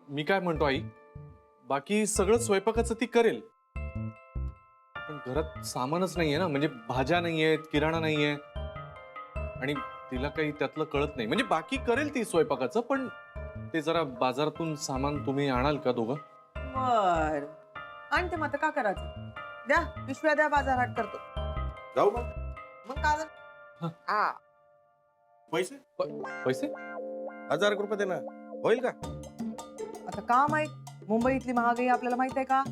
मी काय म्हणतो आई, बाकी सगळं स्वयंपाकाचं ती करेल, पण घरात सामानच नाहीये ना, म्हणजे भाज्या नाहीयेत, किराणा नाहीये, आणि तिला काही त्यातलं कळत नाही. म्हणजे बाकी करेल ती स्वयंपाकाचं, पण ते जरा बाजारातून सामान तुम्ही आणाल का दोघं? बर आणते, मग आता का करायचं? द्या पिशव्या, द्या, बाजार हाट करतो. जाऊ मग. मग का हा. हा पैसे पैसे? 1000 रुपये दे ना, होईल का? आता का माहित, मुंबईतली महागाई आपल्याला माहित आहे का?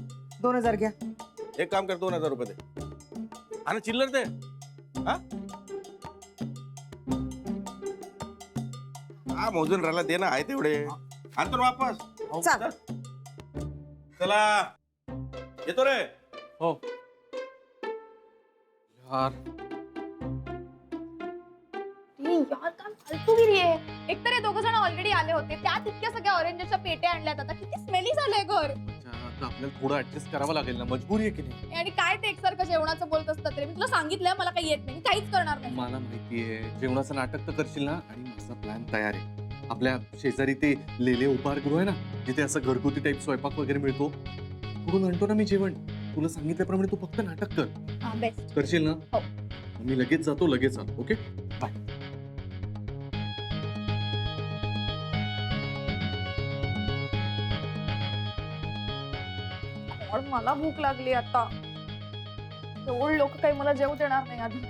2000 घ्या. एक काम कर, 2000 रुपये दे आणि चिल्लर दे. हा हा मोजून राहिला, दे ना, आहे तेवढे आणतो ना वापस. चल. चला येतो रे. हो यार, यार काय फालतूगिरी आहे. एकतर हे दोघं जण ऑलरेडी आले होते, त्यात इतक्या सगळ्या ऑरेंजच्या पेट्या आणल्यात, आता किती स्मेली झालंय घर. अच्छा, आता आपल्याला थोडं ऍडजस्ट करावं लागेल ना, मजबुरी आहे की नाही? आणि काय ते एकसारखं जेवणाचं बोलत असतात रे. मी तुला सांगितलंय मला काही येत नाही, मी काहीच करणार नाही. मला माहितीये जेवणाचं नाटक तर करशील ना, आणि माझा प्लॅन तयार आहे. आपल्या शेजारी ते लेले उपाहारगृह आहे ना, जिथे असं घरगुती टाईप स्वयंपाक वगैरे मिळतो, कुठून आणतो ना मी जेवण. तुला सांगितल्याप्रमाणे तू फक्त नाटक कर. हा, बेस्ट. करशील ना? हो. मी लगेच जातो, लगेच आलो. Okay bye. और मला भूक लागली आता. एवढे लोक काही मला जेवू देणार नाही आधी.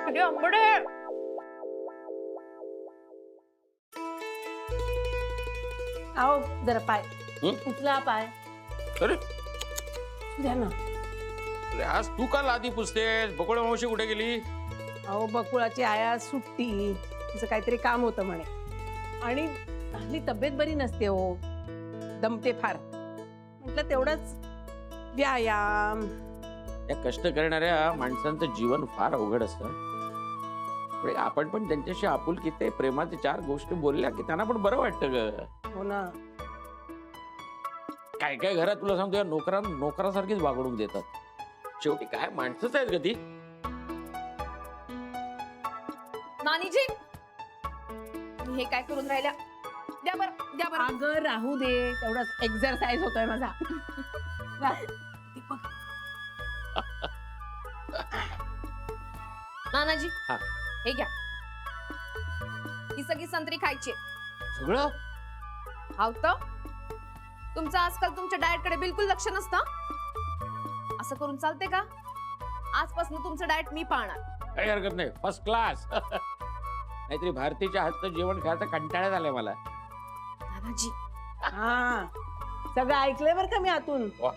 किती आंबट आहे. आओ जरा पाय हं? उचला पाय. अरे द्या ना. अरे, आज तू का लादी पुसतेस? बकोळ्या मावशी कुठे गेली? अहो बकुळाची आया सुट्टी, तिचं काहीतरी काम होतं म्हणे, आणि हल्ली तब्येत बरी नसते हो, दमते फार. म्हटलं तेवढंच व्यायाम. या कष्ट करणाऱ्या माणसांचं जीवन फार अवघड असतं. पण आपण पण त्यांच्याशी आपुलकीते प्रेमाचे 4 गोष्टी बोलल्या की त्यांना पण बरं वाटतं ग. हो ना. काय काय घरात तुला सांगतो, या नोकरासारखीच वागणूक देतात. शेवटी काय माणसंच आहेत ग ती. नानीजी, तुम्ही हे काय करून राहिल्या? द्या बरं, द्या बरं. अगं राहू दे, तेवढाच एक्झरसाइज होतोय माझा. नानाजी, हा. हे घ्या. ही सगळी संत्री खायची. सगळं हाव तर तुमचं आजकाल तुमच्या डाएट कडे बिलकुल लक्ष नसतं. असं करून चालते का? आजपासून तुमचं डाएट मी पाळणार. काही हरकत नाही, फर्स्ट क्लास. नाहीतरी भारतीच्या हातचं जेवण खायचा कंटाळा झालाय मला. नानाजी, हा सगळं ऐकलंय बरं का मी आतून. वा.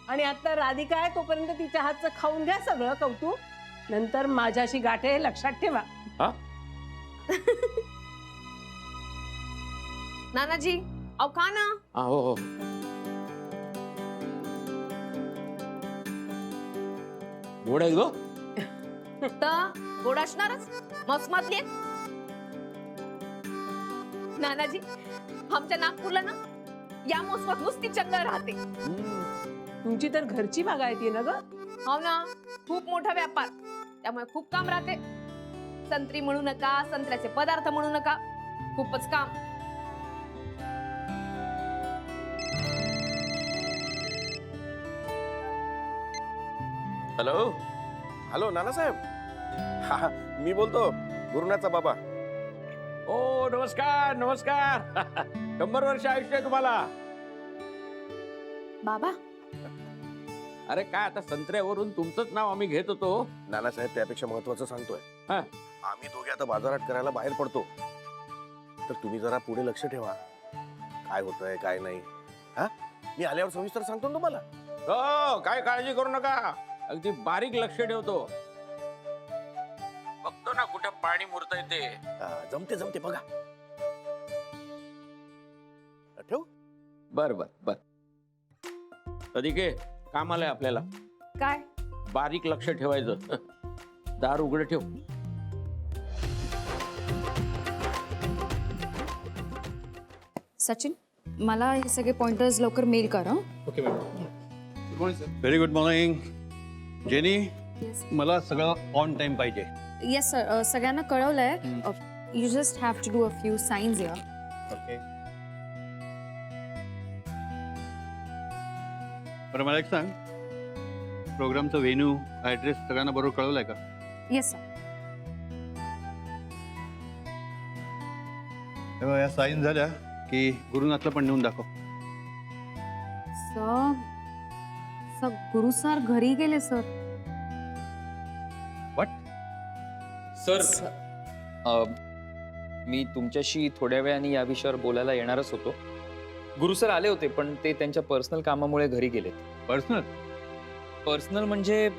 आणि आता राधिका आहे तोपर्यंत तिच्या हातचं खाऊन घ्या सगळं कौतुक, नंतर माझ्याशी गाठे लक्षात ठेवा. हा नानाजी, अहो खा ना. हा, हो हो. गोड आहे गो. तर गोड असणारच, मसमतली. नानाजी, आमच्या नागपूरला ना या मोसमात नुसती चंगळ राहते. तुमची तर घरची बागायती ना ग. हो ना, खूप मोठा व्यापार, त्यामुळे खूप काम राहते. संत्री म्हणू नका, संत्र्याचे पदार्थ म्हणू नका, खूपच काम. हॅलो. हॅलो नानासाहेब. हा मी बोलतो, गुरुनाथचा बाबा. ओ नमस्कार नमस्कार. 100 वर्ष आयुष्य आहे तुम्हाला. बाबा, अरे काय आता संत्र्यावरून तुमचंच नाव आम्ही घेत होतो. नानासाहेब त्यापेक्षा महत्वाचं सांगतोय. हा. आम्ही दोघे आता बाजारात करायला बाहेर पडतो, तर तुम्ही जरा पुढे लक्ष ठेवा, काय होतंय काय नाही. हा मी आल्यावर सविस्तर सांगतो ना तुम्हाला. हो, काय काळजी करू नका, अगदी बारीक लक्ष ठेवतो. बघतो ना कुठं पाणी मुरतंय ते. जमते जमते बघा. ठेव. बर बर बर. सदिके, काम आलंय आपल्याला. काय? बारीक लक्ष ठेवायचं. दार उघडं ठेव. सचिन मला हे सगळे पॉइंटर्स लवकर मेल कर हं? Okay madam good morning sir. Very good morning Jenny Yes. मला सगळं ऑन टाइम पाहिजे. येस सर सगळ्यांना कळवलंय you just have to do a few signs here. Okay. बरं मला एक सांग, प्रोग्रामचं व्हेन्यू ॲड्रेस सगळ्यांना बरोबर कळवलाय का? Yes sir. तेव्हा या साईन झाल्या की गुरुनाथला पण नेऊन दाखव. सर सर गुरु सर घरी गेले सर. सर मी तुमच्याशी थोड्या वेळाने या विषयावर बोलायला येणारच होतो. गुरु सर आले होते पण ते त्यांच्या पर्सनल कामामुळे घरी गेलेत. पर्सनल म्हणजे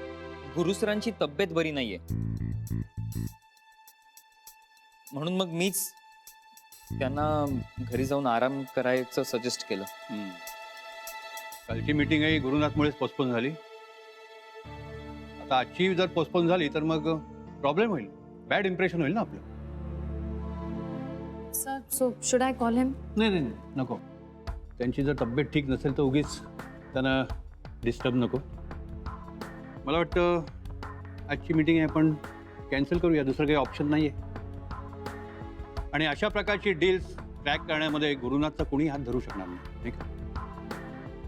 गुरुसरांची तब्येत बरी नाहीये म्हणून मग मीच त्यांना घरी जाऊन आराम करायचं सजेस्ट केलं. कालची मीटिंग आहे गुरुनाथमुळेच पोस्टपोन झाली. आता आजची जर पोस्टपोन झाली तर मग प्रॉब्लेम होईल, बॅड इम्प्रेशन होईल ना आपलं. Sir so should I call him? नाही नाही नाही, नको. त्यांची जर तब्येत ठीक नसेल तर उगीच त्यांना डिस्टर्ब नको. मला वाटतं आजची मीटिंग आहे आपण कॅन्सल करूया, दुसरं काही ऑप्शन नाही आहे. आणि अशा प्रकारची डील्स क्रॅक करण्यामध्ये गुरुनाथचा कुणी हात धरू शकणार नाही का?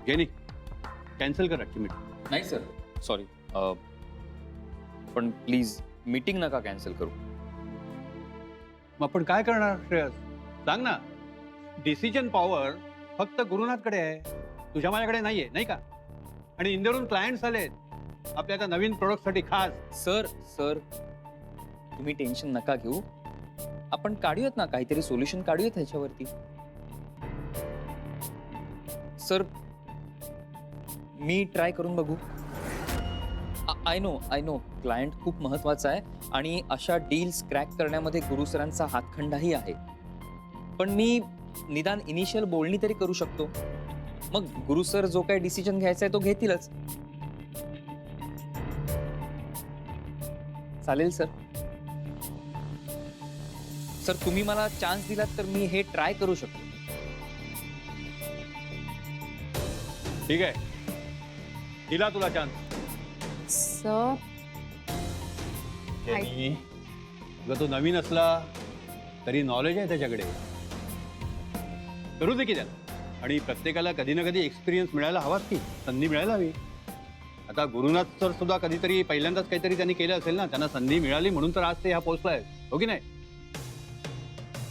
जेनी कॅन्सल कर आजची मीटिंग. नाही सर सॉरी पण प्लीज मीटिंग नका कॅन्सल करू. मग आपण काय करणार श्रेयस, सांग ना. डिसिजन पॉवर फक्त गुरुनाथकडे आहे, तुझ्या माझ्याकडे नाहीये, नाही का? आणि इंदोरून क्लायंट्स आलेत आपल्या आता नवीन प्रोडक्टसाठी खास. सर सर तुम्ही टेन्शन नका घेऊ, आपण काढूयात ना काहीतरी सोल्युशन काढूयात ह्याच्यावरती. सर मी ट्राय करून बघू. आय नो क्लायंट खूप महत्वाचा आहे आणि अशा डील्स क्रॅक करण्यामध्ये गुरुसरांचा हातखंडाही आहे. पण मी निदान इनिशियल बोलणी तरी करू शकतो. मग गुरुसर जो काही डिसिजन घ्यायचा आहे तो घेतीलच. चालेल सर. सर तुम्ही मला चान्स दिलात तर मी हे ट्राय करू शकतो. ठीक आहे, दिला तुला चान्स. सर तुला तो नवीन असला तरी नॉलेज आहे त्याच्याकडे, करू दे की त्याला. आणि प्रत्येकाला कधी ना कधी एक्सपिरियन्स मिळायला हवाच की, संधी मिळायला हवी. आता गुरुनाथ सर सुद्धा कधीतरी पहिल्यांदाच काहीतरी त्यांनी केलं असेल ना, त्यांना संधी मिळाली म्हणून तर आज ते ह्या पोस्टला आहेत, हो की नाही?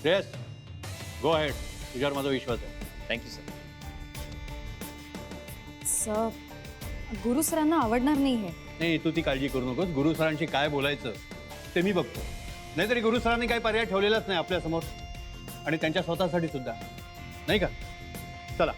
येस, गो अहेड, तुझ्यावर माझा विश्वास आहे. Thank you sir. सर गुरु सरांना आवडणार नाही हे. नाही, तू ती काळजी करू नकोस. गुरु सरांशी काय बोलायचं ते मी बघतो. नाहीतरी गुरु सरांनी काही पर्याय ठेवलेलाच नाही आपल्यासमोर, आणि त्यांच्या स्वतःसाठी सुद्धा, नाही का? चला.